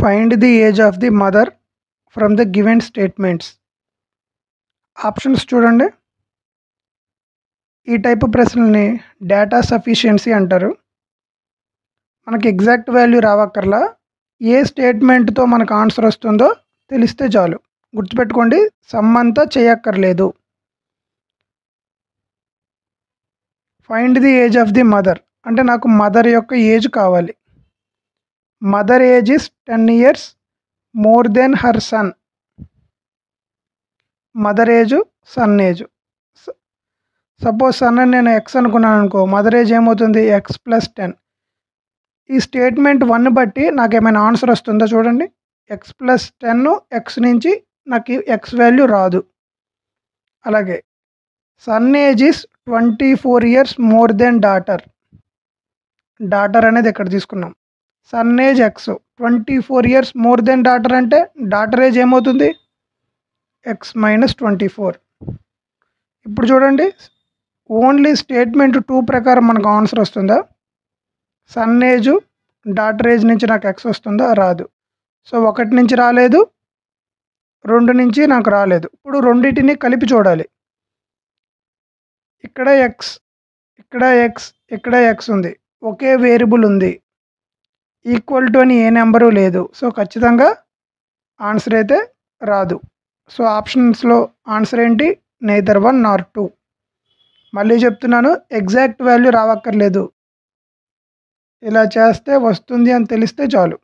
Find the age of the mother from the given statements. Options చూడండి. ఈ type ప్రశ్నల్ని data sufficiency అంటారు. మనకి exact value రావక్కర్లా, ఏ స్టేట్మెంట్తో మనకు answer వస్తుందో తెలిస్తే చాలు. గుర్తుపెట్టుకోండి, సమ్ అంతా చేయక్కర్లేదు. Find the age of the mother అంటే నాకు మదర్ యొక్క ఏజ్ కావాలి. Mother age is 10 years more than her son. Mother age, son age. Suppose son అని నేను ఎక్స్ అనుకున్నాను అనుకో, మదర్ ఏజ్ ఏమవుతుంది? X plus 10. ఈ స్టేట్మెంట్ 1 బట్టి నాకు ఏమైనా ఆన్సర్ వస్తుందో చూడండి. ఎక్స్ ప్లస్ 10 ఎక్స్ నుంచి నాకు ఎక్స్ వాల్యూ రాదు. అలాగే sun age is 24 years more then daughter. Daughter అనేది ఇక్కడ తీసుకున్నాం. Sun age X, 24 years more then daughter అంటే డాటర్ ఏజ్ ఏమవుతుంది? X minus 24. ఇప్పుడు చూడండి, ఓన్లీ స్టేట్మెంట్ 2 ప్రకారం మనకు ఆన్సర్ వస్తుందా? సన్ ఏజ్, డాటర్ ఏజ్ నుంచి నాకు ఎక్స్ వస్తుందా? రాదు. సో 1 నుంచి రాలేదు, 2 నుంచి నాకు రాలేదు. ఇప్పుడు రెండింటిని కలిపి చూడాలి. ఇక్కడ ఎక్స్, ఇక్కడ ఎక్స్, ఇక్కడ ఎక్స్ ఉంది. ఒకే వేరియబుల్ ఉంది. ఈక్వల్ టు అని ఏ నెంబరు లేదు. సో ఖచ్చితంగా ఆన్సర్ అయితే రాదు. సో ఆప్షన్స్లో ఆన్సర్ ఏంటి? Neither 1 nor 2. మళ్ళీ చెప్తున్నాను, ఎగ్జాక్ట్ వాల్యూ రావక్కర్లేదు. ఇలా చేస్తే వస్తుంది అని తెలిస్తే చాలు.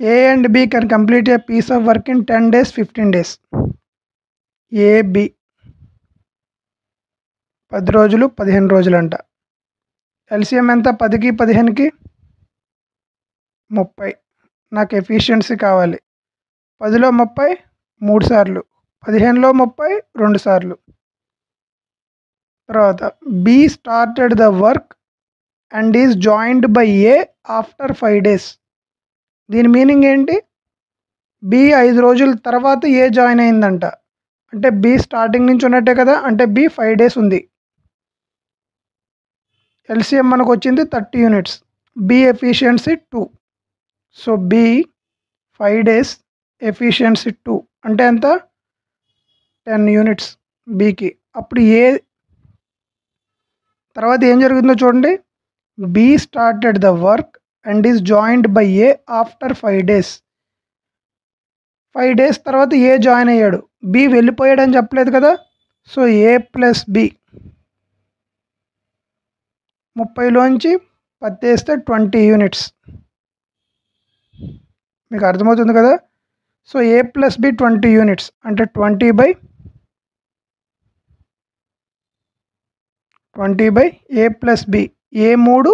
A and B can complete a piece of work in 10 days, 15 days. A, B 10 రోజులు, 15 రోజులు అంట. ఎల్సిఎం ఎంత? 10కి 15కి 30. నాకు ఎఫిషియన్సీ కావాలి. 10లో 30 3 సార్లు, 15లో 30 2 సార్లు. తర్వాత B started the work and is joined by A after 5 days. దీని మీనింగ్ ఏంటి? బి 5 రోజుల తర్వాత ఏ జాయిన్ అయిందంట. అంటే బి స్టార్టింగ్ నుంచి ఉన్నట్టే కదా, అంటే బి 5 days ఉంది. ఎల్సిఎం మనకు వచ్చింది 30 units. B efficiency 2. So B 5 days efficiency 2 అంటే ఎంత? 10 units బికి. అప్పుడు ఏ తర్వాత ఏం జరుగుతుందో చూడండి. B started the work and is joined by A after 5 days. 5 days తర్వాత ఏ జాయిన్ అయ్యాడు. బి వెళ్ళిపోయాడు అని చెప్పలేదు కదా. సో ఏ ప్లస్ బి, 30లోంచి 10 వేస్తే 20 units. మీకు అర్థమవుతుంది కదా. సో ఏ ప్లస్ బి 20 units అంటే 20/20 ఏ ప్లస్ బి. ఏ 3,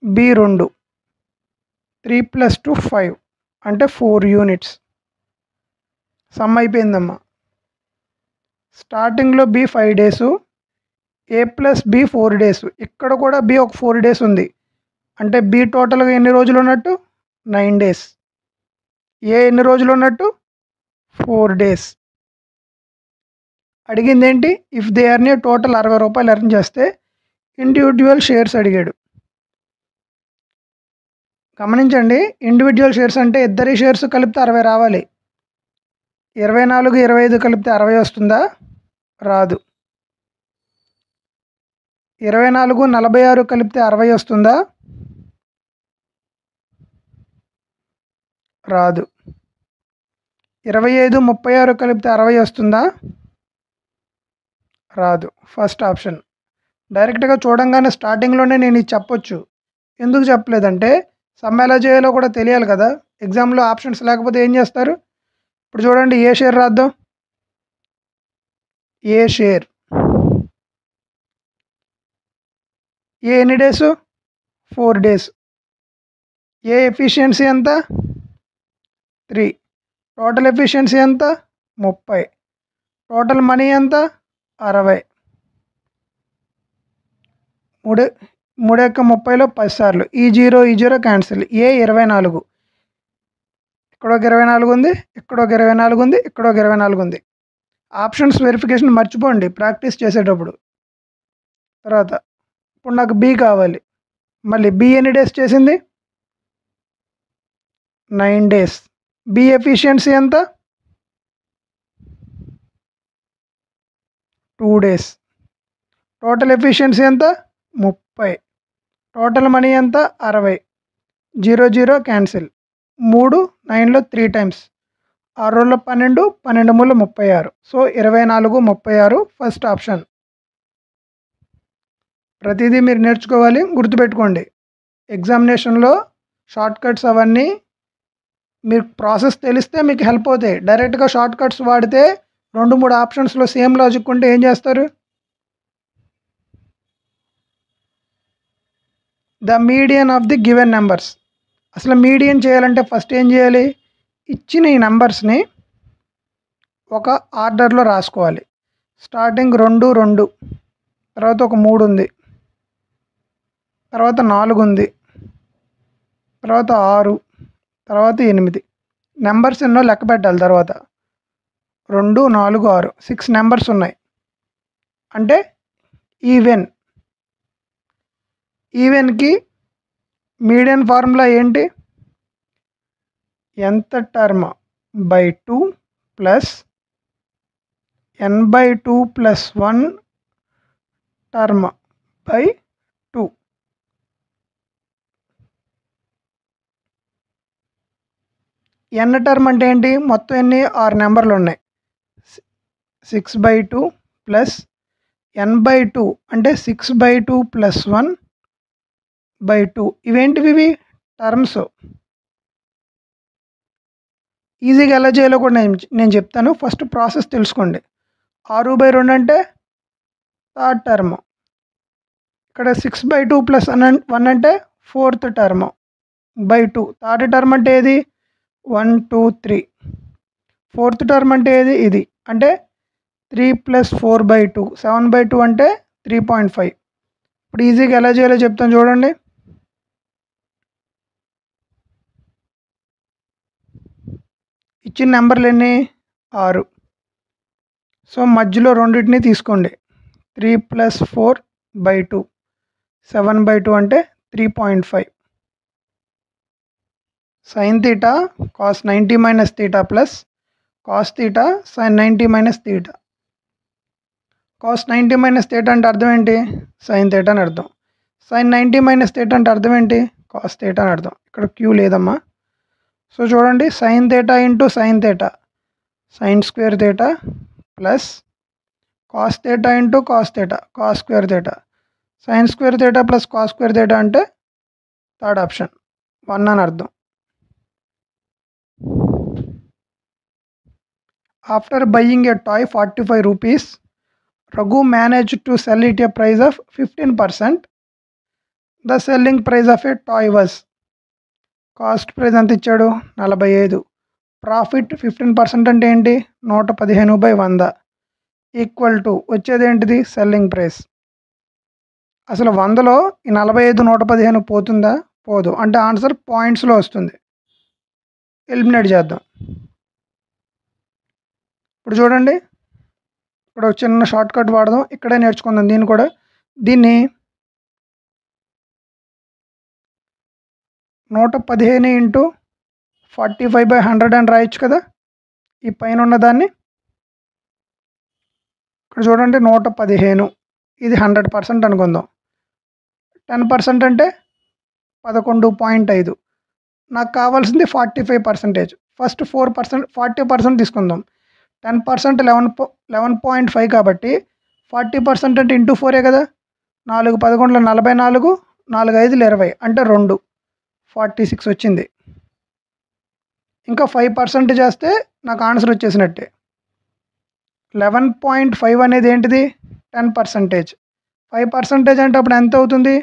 బి 2, 3 + 2 5 అంటే 4 units. సమ్ అయిపోయిందమ్మా. స్టార్టింగ్లో బి 5 days, ఏ ప్లస్ బి 4 days. ఇక్కడ కూడా బి ఒక 4 days ఉంది. అంటే బి టోటల్గా ఎన్ని రోజులు ఉన్నట్టు? 9 days. ఏ ఎన్ని రోజులు ఉన్నట్టు? 4 days. అడిగింది ఏంటి? ఇఫ్ దే అర్న్ టోటల్ 60 రూపాయలు ఎర్న్ చేస్తే ఇండివిజువల్ షేర్స్ అడిగాడు. గమనించండి, ఇండివిజువల్ షేర్స్ అంటే ఇద్దరి షేర్స్ కలిపితే 60 రావాలి. 24, 25 కలిపితే 60 వస్తుందా? రాదు. 24, 46 కలిపితే 60 వస్తుందా? రాదు. 25, 36 కలిపితే 60 వస్తుందా? రాదు. First option. డైరెక్ట్గా చూడంగానే స్టార్టింగ్లోనే నేను ఇది చెప్పొచ్చు. ఎందుకు చెప్పలేదంటే సమ్ ఎలా చేయాలో కూడా తెలియాలి కదా. ఎగ్జామ్లో ఆప్షన్స్ లేకపోతే ఏం చేస్తారు? ఇప్పుడు చూడండి, ఏ షేర్ రాద్దాం. ఏ షేర్, ఏ ఎన్ని డేస్? 4 days. ఏ ఎఫిషియన్సీ ఎంత? 3. టోటల్ ఎఫిషియన్సీ ఎంత? 30. టోటల్ మనీ ఎంత? 60. 3 యొక్క 30లో 10 సార్లు. ఈ 0 క్యాన్సిల్. ఏ 24. ఇక్కడ ఒక 24 ఉంది, ఇక్కడ ఒక 24 ఉంది, ఇక్కడ ఒక 24 ఉంది. ఆప్షన్స్ వెరిఫికేషన్ మర్చిపోండి ప్రాక్టీస్ చేసేటప్పుడు. తర్వాత ఇప్పుడు నాకు బి కావాలి. మళ్ళీ బి ఎన్ని డేస్ చేసింది? 9 days. బి ఎఫిషియన్సీ ఎంత? 2 days. టోటల్ ఎఫిషియన్సీ ఎంత? 30. టోటల్ మనీ ఎంత? 60. 0 0 క్యాన్సిల్. 3 9లో 3 టైమ్స్. 6 రోజుల్లో 12, 12 మూల 36. So 24 36 first option. ప్రతిదీ మీరు నేర్చుకోవాలి, గుర్తుపెట్టుకోండి. ఎగ్జామినేషన్లో షార్ట్ కట్స్ అవన్నీ మీరు ప్రాసెస్ తెలిస్తే మీకు హెల్ప్ అవుతాయి. డైరెక్ట్గా షార్ట్ కట్స్ వాడితే 2-3 ఆప్షన్స్లో సేమ్ లాజిక్ ఉంటే ఏం చేస్తారు? The median of the given numbers. అసలు మీడియన్ చేయాలంటే ఫస్ట్ ఏం చేయాలి? ఇచ్చిన ఈ నెంబర్స్ని ఒక ఆర్డర్లో రాసుకోవాలి. స్టార్టింగ్ 2 2, తర్వాత ఒక 3 ఉంది, తర్వాత 4 ఉంది, తర్వాత 6, తర్వాత 8. నెంబర్స్ ఎన్నో లెక్క పెట్టాలి. తర్వాత 2 4 6 6 నెంబర్స్ ఉన్నాయి. అంటే ఈవెన్కి మీడియన్ ఫార్ములా ఏంటి? ఎంత term by 2 plus n/2 plus 1 term by 2. n term అంటే ఏంటి? మొత్తం ఎన్ని? 6 నెంబర్లు ఉన్నాయి. 6/2 ప్లస్ n/2 అంటే 6/2 ప్లస్ 1/2. ఇవేంటివి? ఇవి టర్మ్స్. ఈజీగా ఎలా చేయాలో కూడా నేను చెప్తాను. ఫస్ట్ ప్రాసెస్ తెలుసుకోండి. 6/2 అంటే థర్డ్ టర్మ్. ఇక్కడ 6/2 ప్లస్ 1 అంటే fourth term by 2. Third term అంటే ఏది? 1 2 3. ఫోర్త్ టర్మ్ అంటే ఏది? ఇది. అంటే 3 ప్లస్ 4/2 7/2 అంటే 3.5. ఇప్పుడు ఈజీగా ఎలా చేయాలో చెప్తాను చూడండి. ఇచ్చిన నెంబర్లు ఎన్ని? 6. సో మధ్యలో రెండింటిని తీసుకోండి. 3 ప్లస్ 4/2 7/2 అంటే 3.5. Sine theta cos 90 minus theta plus cos theta sine 90 minus theta. Cos 90 minus theta అంటే అర్థం ఏంటి? సైన్ తీటా అని అర్థం. సైన్ 90 మైనస్ తీటా అంటే అర్థం ఏంటి? కాస్ తీటా అని అర్థం. ఇక్కడ క్యూ లేదమ్మా. సో చూడండి, sine theta into sine theta sine square theta plus cos theta into cos theta cos square theta. Sine square theta plus cos square theta అంటే third option 1 అని అర్థం. After buying a toy 45 rupees, Raghu managed to sell it a price of 15%. The selling price of a toy was. Cost price ఎంత ఇచ్చాడు? 45. Profit 15% అంటే ఏంటి? 115/100 equal to వచ్చేది ఏంటిది? Selling price. అసలు 100లో ఈ 45 115 పోతుందా? పోదు. అంటే ఆన్సర్ పాయింట్స్లో వస్తుంది. ఎలిమినేట్ చేద్దాం. ఇప్పుడు చూడండి, ఇక్కడ ఒక చిన్న షార్ట్ కట్ వాడదాం. ఇక్కడే నేర్చుకుందాం దీన్ని కూడా. దీన్ని 115 ఇంటూ 45/100 అని రాయొచ్చు కదా. ఈ పైన ఉన్నదాన్ని ఇక్కడ చూడండి, 115. ఇది 100% అనుకుందాం. 10% అంటే 11.5. నాకు కావాల్సింది 45%. ఫస్ట్ 4% 40% తీసుకుందాం. 10% 11.5 కాబట్టి 40% అంటే ఇంటూ 4 కదా. 4 11 44, 4 5 20 అంటే 2 46 వచ్చింది. ఇంకా 5% చేస్తే నాకు ఆన్సర్ వచ్చేసినట్టే. 11.5 అనేది ఏంటిది? 10%. 5% అంటే అప్పుడు ఎంత అవుతుంది?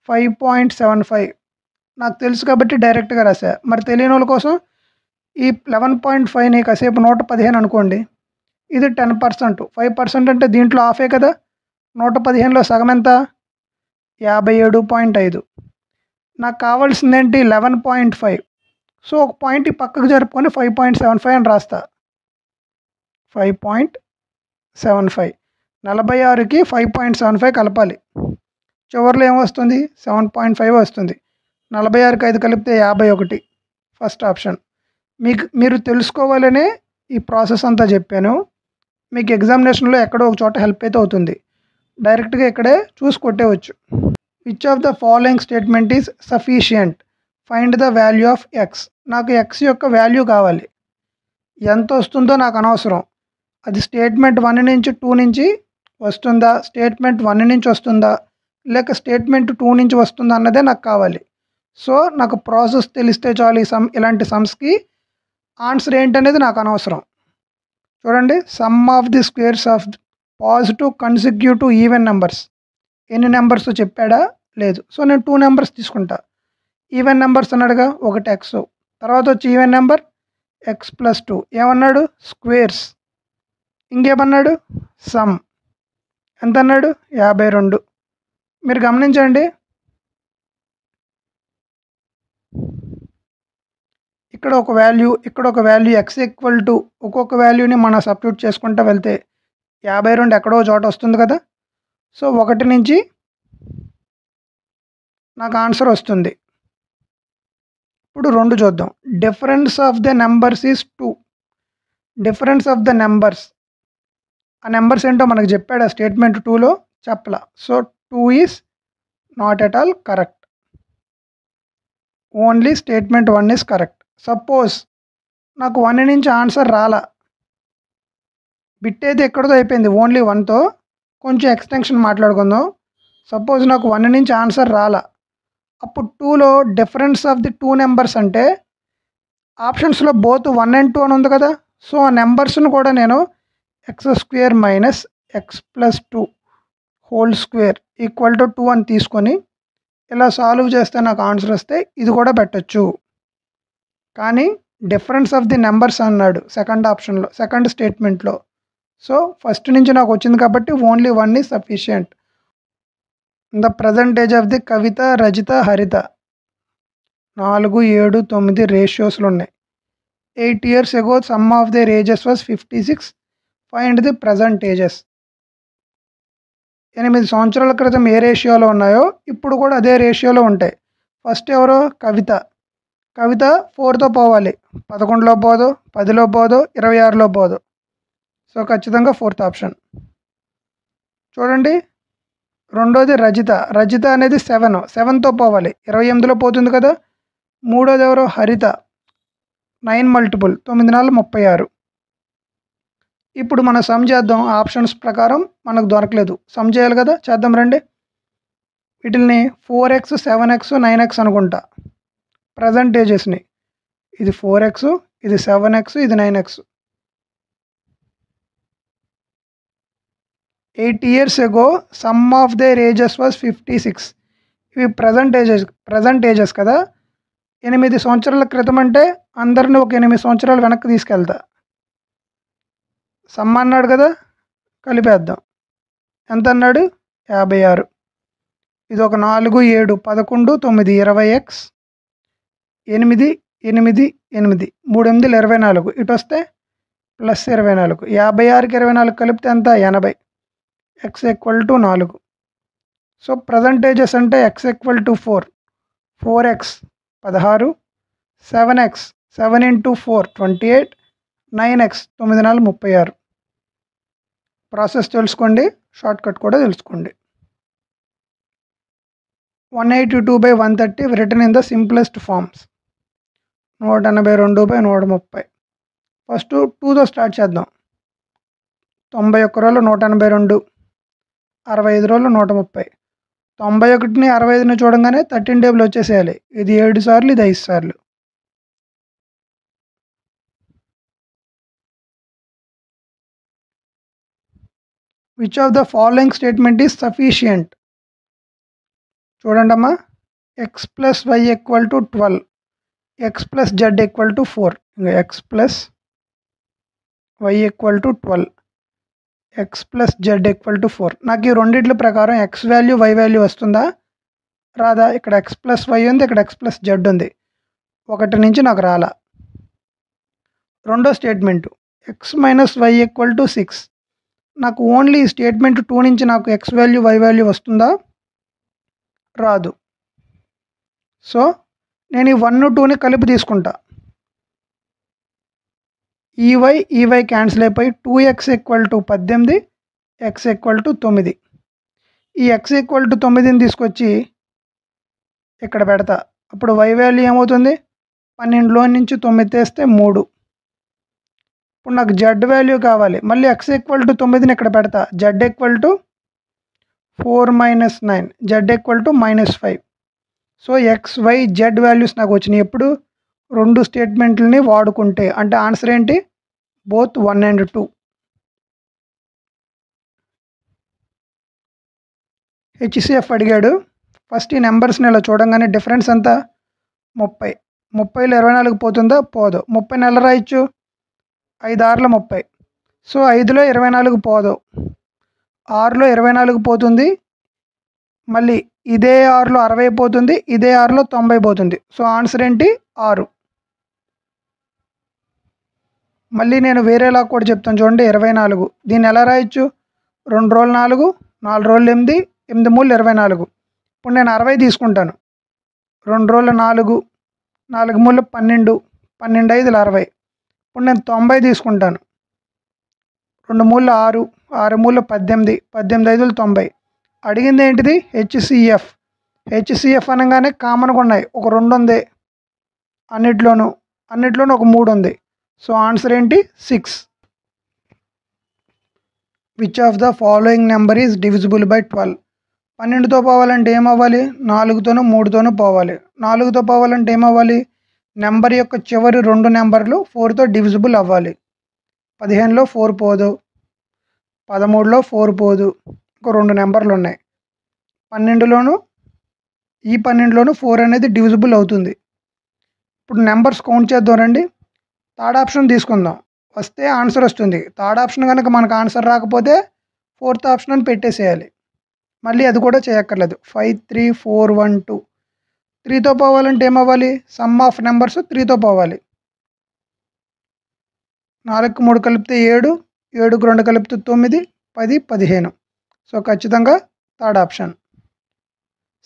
5.75. నాకు తెలుసు కాబట్టి డైరెక్ట్గా రాసా. మరి తెలియని వాళ్ళ కోసం ఈ 11.5ని కాసేపు 115 అనుకోండి. ఇది 10%. 5% అంటే దీంట్లో హాఫే కదా. 115లో సగం ఎంత? 57.5. నాకు కావాల్సింది ఏంటి? 11.5. సో ఒక పాయింట్ పక్కకు జరుపుకొని 5.75 అని రాస్తా. 5.75. 46కి 5.75 కలపాలి. చివరిలో ఏమొస్తుంది? 7.5 వస్తుంది. 46కి 5 కలిపితే 51. First option. మీరు తెలుసుకోవాలనే ఈ ప్రాసెస్ అంతా చెప్పాను. మీకు ఎగ్జామినేషన్లో ఎక్కడో ఒక చోట హెల్ప్ అయితే అవుతుంది. డైరెక్ట్గా ఇక్కడే చూసి కొట్టేయచ్చు. Which of the following statement is sufficient, find the value of X. నాకు ఎక్స్ యొక్క వాల్యూ కావాలి. ఎంత వస్తుందో నాకు అనవసరం. అది స్టేట్మెంట్ 1 నుంచి 2 నుంచి వస్తుందా, స్టేట్మెంట్ 1 నుంచి వస్తుందా, లేక స్టేట్మెంట్ 2 నుంచి వస్తుందా అన్నదే నాకు కావాలి. సో నాకు ప్రాసెస్ తెలిస్తే చాలు. ఇలాంటి సమ్స్కి ఆన్సర్ ఏంటనేది నాకు అనవసరం. చూడండి, some of the squares of positive consecutive even numbers. ఎన్ని నెంబర్స్ చెప్పాడా? లేదు. సో నేను 2 నెంబర్స్ తీసుకుంటా. ఈవెన్ నెంబర్స్ అన్నాడుగా, ఒకటి ఎక్స్, తర్వాత వచ్చి ఈవెన్ నెంబర్ x+2. ఏమన్నాడు? స్క్వేర్స్. ఇంకేమన్నాడు? సమ్. ఎంత అన్నాడు? 52. మీరు గమనించండి, ఇక్కడ ఒక వాల్యూ, ఇక్కడ ఒక వాల్యూ, ఎక్స్ ఈక్వల్ టు ఒక్కొక్క వాల్యూని మనం సబ్స్టిట్యూట్ చేసుకుంటూ వెళ్తే 52 ఎక్కడో చోట వస్తుంది కదా. సో 1 నుంచి నాకు ఆన్సర్ వస్తుంది. ఇప్పుడు 2 చూద్దాం. Difference of the numbers is 2. Difference of the numbers, ఆ నెంబర్స్ ఏంటో మనకు చెప్పాడు ఆ స్టేట్మెంట్ 2లో? చెప్పలా. So 2 is not at all correct. Only statement 1 is correct. Suppose నాకు 1 నుంచి ఆన్సర్ రాలా, బిట్ అయితే ఎక్కడితో అయిపోయింది, ఓన్లీ 1తో. కొంచెం ఎక్స్టెన్షన్ మాట్లాడుకుందాం. సపోజ్ నాకు 1 నుంచి ఆన్సర్ రాలా, అప్పుడు 2లో డిఫరెన్స్ ఆఫ్ ది 2 నెంబర్స్ అంటే ఆప్షన్స్లో బోత్ 1 and 2 అని ఉంది కదా. సో ఆ నెంబర్స్ను కూడా నేను x² - x+2 whole square equal to 2 అని తీసుకొని ఇలా సాల్వ్ చేస్తే నాకు ఆన్సర్ వస్తే ఇది కూడా పెట్టచ్చు. కానీ డిఫరెన్స్ ఆఫ్ ది నెంబర్స్ అన్నాడు సెకండ్ ఆప్షన్లో, సెకండ్ స్టేట్మెంట్లో. సో ఫస్ట్ నుంచి నాకు వచ్చింది కాబట్టి only 1 is sufficient. The present age of the Kavitha, Rajitha, Haritha 4, 7, 9 రేషియోస్లు ఉన్నాయి. 8 years ago sum of their ages was 56. Find the present ages. 8 సంవత్సరాల క్రితం ఏ రేషియోలో ఉన్నాయో ఇప్పుడు కూడా అదే రేషియోలో ఉంటాయి. ఫస్ట్ ఎవరో? కవిత. కవిత 4తో పోవాలి. 11లో పోదు, 10లో పోదు, 26లో పోదు. సో ఖచ్చితంగా 4th ఆప్షన్. చూడండి, రెండోది రజిత. రజిత అనేది 7తో పోవాలి, 28లో పోతుంది కదా. మూడోది ఎవరో? హరిత. 9 మల్టిపుల్, 9 4 36. ఇప్పుడు మనం సమ్ చేద్దాం. ఆప్షన్స్ ప్రకారం మనకు దొరకలేదు, సమ్ చేయాలి కదా. చేద్దాం రండి. వీటిని 4x, 7x, 9x అనుకుంటా ప్రజెంటేజెస్ని. ఇది 4x, ఇది 7x, ఇది 9x. 8 years ago sum of their ages was 56. ఇవి ప్రజెంట్ ఏజెస్ కదా. 8 సంవత్సరాల క్రితం అంటే అందరిని ఒక 8 సంవత్సరాలు వెనక్కి తీసుకెళ్తా. సమ్ అన్నాడు కదా, కలిపేద్దాం. ఎంత అన్నాడు? 56. ఇది ఒక 4, 7, 11, 9, 20x, 8, 8, 8, 3 8 24. ఇటు వస్తే ప్లస్ 24. 56కి 24 కలిపితే ఎంత? 80. x = 4. సో ప్రజెంటేజెస్ అంటే x = 4. 4x 16, 7x 7 × 4 28, 9x 9 4 36. Process తెలుసుకోండి, షార్ట్ కట్ కూడా తెలుసుకోండి. 182/130 return in the simplest forms. 182/130. First 2తో స్టార్ట్ చేద్దాం. 91 రోజులు 182, 65 రోజులు 130. 91ని 65ని చూడంగానే 13 టేబుల్ వచ్చేసేయాలి. ఇది 7 సార్లు, ఇది 5 సార్లు. Which of the following statement is sufficient? చూడండి అమ్మా, x + y = 12, x + z = 4. x + y = 12, x + z = 4. నాకు ఈ రెండిట్ల ప్రకారం x వాల్యూ, y వాల్యూ వస్తుందా రాదా? ఇక్కడ x + y ఉంది, ఇక్కడ x + z ఉంది. 1 నుంచి నాకు రాలా. రెండో స్టేట్మెంటు x - y = 6. నాకు ఓన్లీ స్టేట్మెంట్ 2 నుంచి నాకు x వాల్యూ, y వాల్యూ వస్తుందా? రాదు. సో నేను ఈ 1, 2ని కలిపి తీసుకుంటా. ఈవై క్యాన్సిల్ అయిపోయి 2x = 18, x = 9. ఈ x = 9ని తీసుకొచ్చి ఇక్కడ పెడతా. అప్పుడు y వాల్యూ ఏమవుతుంది? 12లో నుంచి 9 తీస్తే 3. ఇప్పుడు నాకు z వాల్యూ కావాలి. మళ్ళీ x = 9ని ఇక్కడ పెడతా. z = 4 - 9, z = -5. So x, y, z values నాకు వచ్చినాయి. ఎప్పుడు 2 స్టేట్మెంట్లని వాడుకుంటే. అంటే ఆన్సర్ ఏంటి? Both 1 and 2. హెచ్సిఎఫ్ అడిగాడు. ఫస్ట్ ఈ నెంబర్స్ని ఇలా చూడంగానే డిఫరెన్స్ ఎంత? 30. 30లో 24 పోతుందా? పోదు. 30 నెల రాయొచ్చు. 5 6 30. సో 5లో 24 పోదు. 6లో 24 పోతుంది. మళ్ళీ ఇదే 6లో 60 పోతుంది. ఇదే 6లో 90 పోతుంది. సో ఆన్సర్ ఏంటి? 6. మళ్ళీ నేను వేరేలా కూడా చెప్తాను చూడండి. 24 దీన్ని ఎలా రాయొచ్చు? 2 రోజులు 4, 4 రోజులు 8, 8 3 24. ఇప్పుడు నేను 60 తీసుకుంటాను. 2 రోజులు 4, 4 3 12, 12 5 60. ఇప్పుడు నేను 90 తీసుకుంటాను. 2 3 6, 6 3 18, 18 5 90. అడిగింది ఏంటిది? హెచ్సిఎఫ్. హెచ్సిఎఫ్ అనగానే కామన్గా ఉన్నాయి. ఒక 2 ఉంది అన్నిట్లోనూ ఒక 3 ఉంది. సో ఆన్సర్ ఏంటి? 6. Which of the following number is divisible by 12? 12తో పోవాలంటే ఏమవ్వాలి? 4తోనూ 3తోనూ పోవాలి. 4తో పోవాలంటే ఏమవ్వాలి? నెంబర్ యొక్క చివరి 2 నెంబర్లు 4తో డివిజిబుల్ అవ్వాలి. 15లో 4 పోదు, 13లో 4 పోదు. ఇంకో 2 నెంబర్లు ఉన్నాయి. 12లోను 4 అనేది డివిజిబుల్ అవుతుంది. ఇప్పుడు నెంబర్స్ కౌంట్ చేద్దాం రండి. థర్డ్ ఆప్షన్ తీసుకుందాం. వస్తే ఆన్సర్ వస్తుంది. థర్డ్ ఆప్షన్ కనుక మనకు ఆన్సర్ రాకపోతే ఫోర్త్ ఆప్షన్ అని పెట్టేసేయాలి. మళ్ళీ అది కూడా చేయక్కర్లేదు. 5 3 4 1 2. 3తో పోవాలంటే ఏమవ్వాలి? సమ్ ఆఫ్ నెంబర్స్ 3తో పోవాలి. 4కి 3 కలిపితే 7, 7కి 2 కలిపితే 9, 10 15. సో ఖచ్చితంగా third option.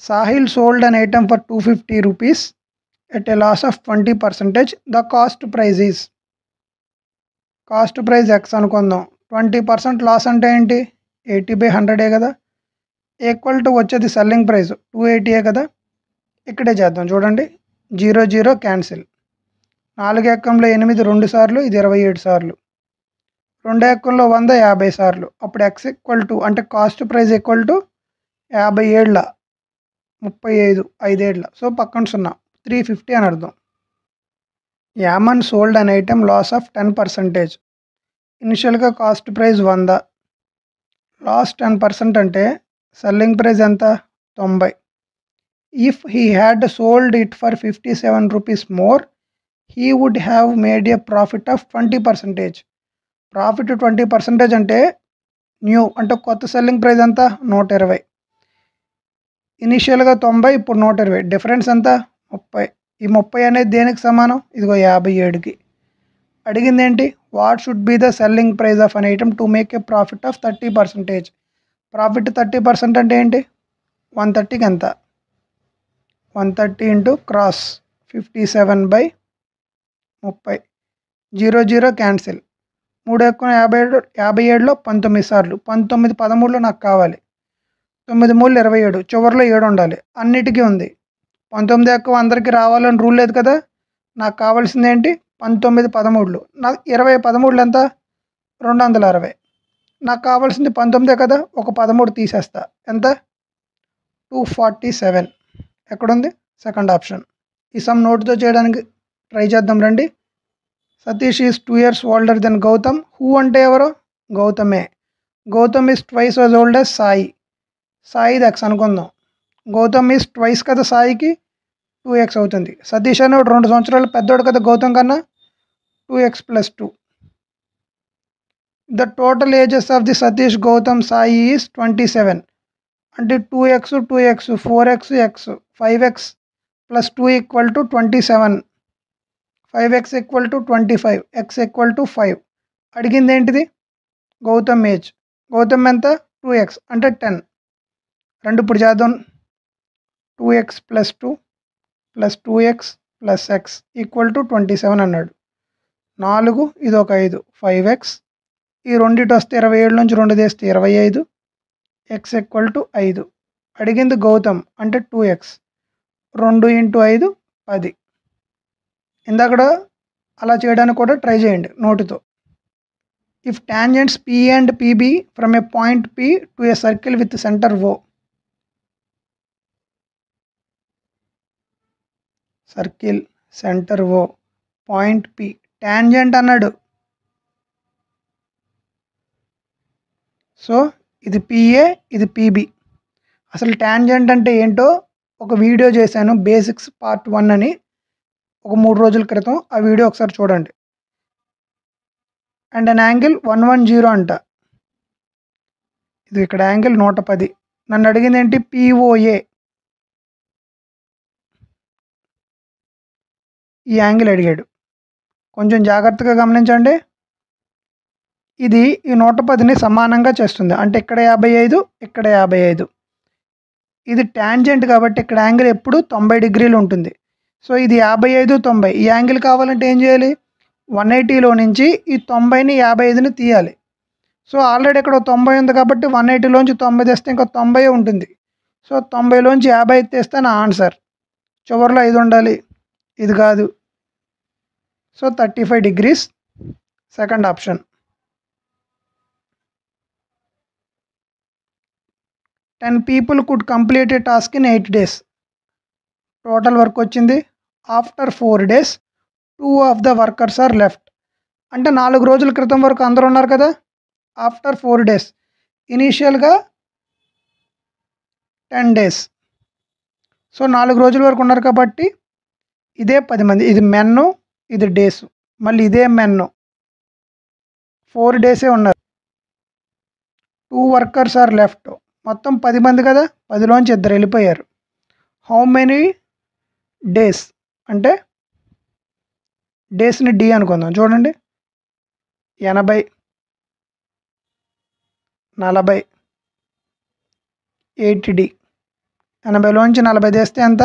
Sahil sold an item for 250 rupees at a loss of 20%. The cost price is. Cost price X అనుకుందాం. 20% లాస్ అంటే ఏంటి? 80/100 కదా. ఈక్వల్ టు వచ్చేది సెల్లింగ్ ప్రైస్ 280 కదా. ఇక్కడే చేద్దాం చూడండి. 0 0 క్యాన్సిల్. 4 ఎక్కంలో 8 2 సార్లు, ఇది 27 సార్లు. 2 ఎక్కంలో 100 50 సార్లు. అప్పుడు ఎక్స్ ఈక్వల్ టు అంటే cost price equal to 57 35 5 so పక్కన 0 350 అని అర్థం. A man sold an item loss of 10%. ఇనిషియల్గా కాస్ట్ ప్రైస్ 100, లాస్ 10% అంటే సెల్లింగ్ ప్రైస్ ఎంత? 90. If he had sold it for 57 rupees more, he would have made a profit of 20%. Profit 20% అంటే new అంటే కొత్త selling price ఎంత? 120. ఇనిషియల్గా 90, ఇప్పుడు 120. డిఫరెన్స్ ఎంత? 30. ఈ 30 అనేది దేనికి సమానం? ఇదిగో 57కి. అడిగింది ఏంటి? What should be the selling price of an item to make a profit of 30%. Profit 30% అంటే ఏంటి? 130కి ఎంత? 130 ఇంటూ క్రాస్ 57/30. 0 0 క్యాన్సిల్. 3 ఎక్కువ 57లో 19 సార్లు. 19 13లో నాకు కావాలి. 9 3 27. చివరిలో 7 ఉండాలి. అన్నిటికీ ఉంది. 19 ఎక్కువ అందరికీ రావాలని రూల్ లేదు కదా. నాకు కావాల్సింది ఏంటి? 19 13. నాకు 20 13 ఎంత? 260. నాకు కావాల్సింది 19 కదా. ఒక 13 తీసేస్తా. ఎంత? 247. ఎక్కడుంది? Second option. ఈ సమ్ నోట్తో చేయడానికి ట్రై చేద్దాం రండి. Satish is 2 years older then Gautam. Who అంటే ఎవరు? గౌతమే. Gautam is twice as old as Sai. సాయిది ఎక్స్ అనుకుందాం. గౌతమ్ ఈజ్ ట్వైస్ కదా సాయికి, 2x అవుతుంది. సతీష్ అనేవాడు 2 సంవత్సరాలు పెద్దోడు కదా గౌతమ్ కన్నా, 2x + 2. The total ages of the Satish Gautam Sai is 27. అంటే 2x 2x 4x x 5x + 2 = 27. 5x = 25, x = 5. అడిగింది ఏంటిది? గౌతమ్ ఏజ్. గౌతమ్ ఎంత? 2x అంటే 10. రెండు ఇప్పుడు చేద్దాం. 2x + 2 + 2x + x = 27 అన్నాడు. 4 ఇదొక 5 5x. ఈ రెండిటి వస్తే 27 నుంచి 2 తీస్తే 25. x = 5. అడిగింది గౌతమ్ అంటే 2x. 2 × 5 10. ఇందాకడ అలా చేయడానికి కూడా ట్రై చేయండి నోటితో. If tangents P and PB from a point P to a circle with center O. Circle centre O point P tangent అన్నాడు. సో ఇది PA ఇది PB. అసలు టాంజెంట్ అంటే ఏంటో ఒక వీడియో చేశాను, బేసిక్స్ పార్ట్ 1 అని, ఒక 3 రోజుల క్రితం. ఆ వీడియో ఒకసారి చూడండి. అండ్ అన్ యాంగిల్ 110 అంట. ఇది ఇక్కడ యాంగిల్ 110. నన్ను అడిగింది ఏంటి? POA. ఈ యాంగిల్ అడిగాడు. కొంచెం జాగ్రత్తగా గమనించండి. ఇది ఈ 110ని సమానంగా చేస్తుంది. అంటే ఇక్కడ 55 ఇక్కడ 55. ఇది టాంజెంట్ కాబట్టి ఇక్కడ యాంగిల్ ఎప్పుడు 90 డిగ్రీలు ఉంటుంది. సో ఇది 55 90. ఈ యాంగిల్ కావాలంటే ఏం చేయాలి? 180లో నుంచి ఈ 90ని 55ని తీయాలి. సో ఆల్రెడీ ఇక్కడ 90 ఉంది కాబట్టి 180లోంచి 90 తీస్తే ఇంకా 90 ఉంటుంది. సో 90లోంచి 50 తీస్తే నా ఆన్సర్. చివరిలో 5 ఉండాలి, ఇది కాదు. So 35 degrees, second option. 10 people could complete a task in 8 days. Total work వచ్చింది. After 4 days 2 of the workers are left. అంటే 4 రోజుల క్రితం వరకు అందరూ ఉన్నారు కదా. ఆఫ్టర్ 4 days, ఇనీషియల్గా 10 days. సో 4 రోజుల వరకు ఉన్నారు కాబట్టి ఇదే 10 మంది. ఇది మెన్ను, ఇది డేస్. మళ్ళీ ఇదే మెన్ను, 4 days ఉన్నారు. 2 workers are left. మొత్తం 10 మంది కదా, 10లోంచి 2 వెళ్ళిపోయారు. హౌ మెనీ డేస్ అంటే డేస్ని డి అనుకుందాం. చూడండి, 80 40 80D. 80లోంచి 40 తీస్తే ఎంత?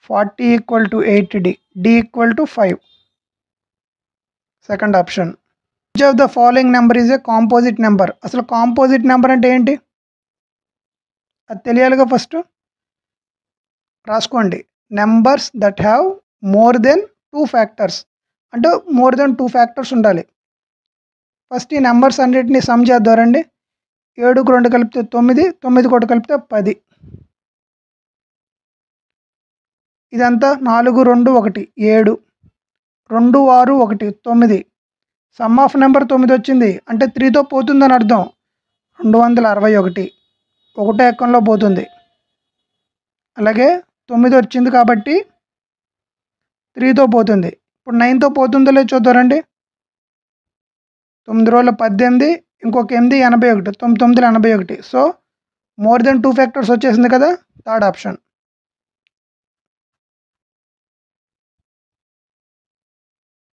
40 = 80D. D = 5. Second option. Which of the following number is a composite number? అసలు కాంపోజిట్ నెంబర్ అంటే ఏంటి అది తెలియాలిగా. ఫస్ట్ రాసుకోండి. Numbers that have more than 2 factors. అంటే మోర్ దెన్ 2 ఫ్యాక్టర్స్ ఉండాలి. ఫస్ట్ ఈ నెంబర్స్ అన్నిటిని సమ్ చేద్దారండి. 7కు 2 కలిపితే 9, 9కి 1 కలిపితే 10. ఇదంతా 4 2 1 7, 2 6 1 9. సమ్ ఆఫ్ నెంబర్ 9 వచ్చింది అంటే 3తో పోతుందని అర్థం. 261 ఒకటో ఎక్కంలో పోతుంది. అలాగే 9 వచ్చింది కాబట్టి 3తో పోతుంది. ఇప్పుడు 9తో పోతుందో లేదో చూద్దారండి. 9 రోజుల 18, ఇంకొక 8 81, 9 9 81. సో మోర్ దెన్ 2 ఫ్యాక్టర్స్ వచ్చేసింది కదా, థర్డ్ ఆప్షన్.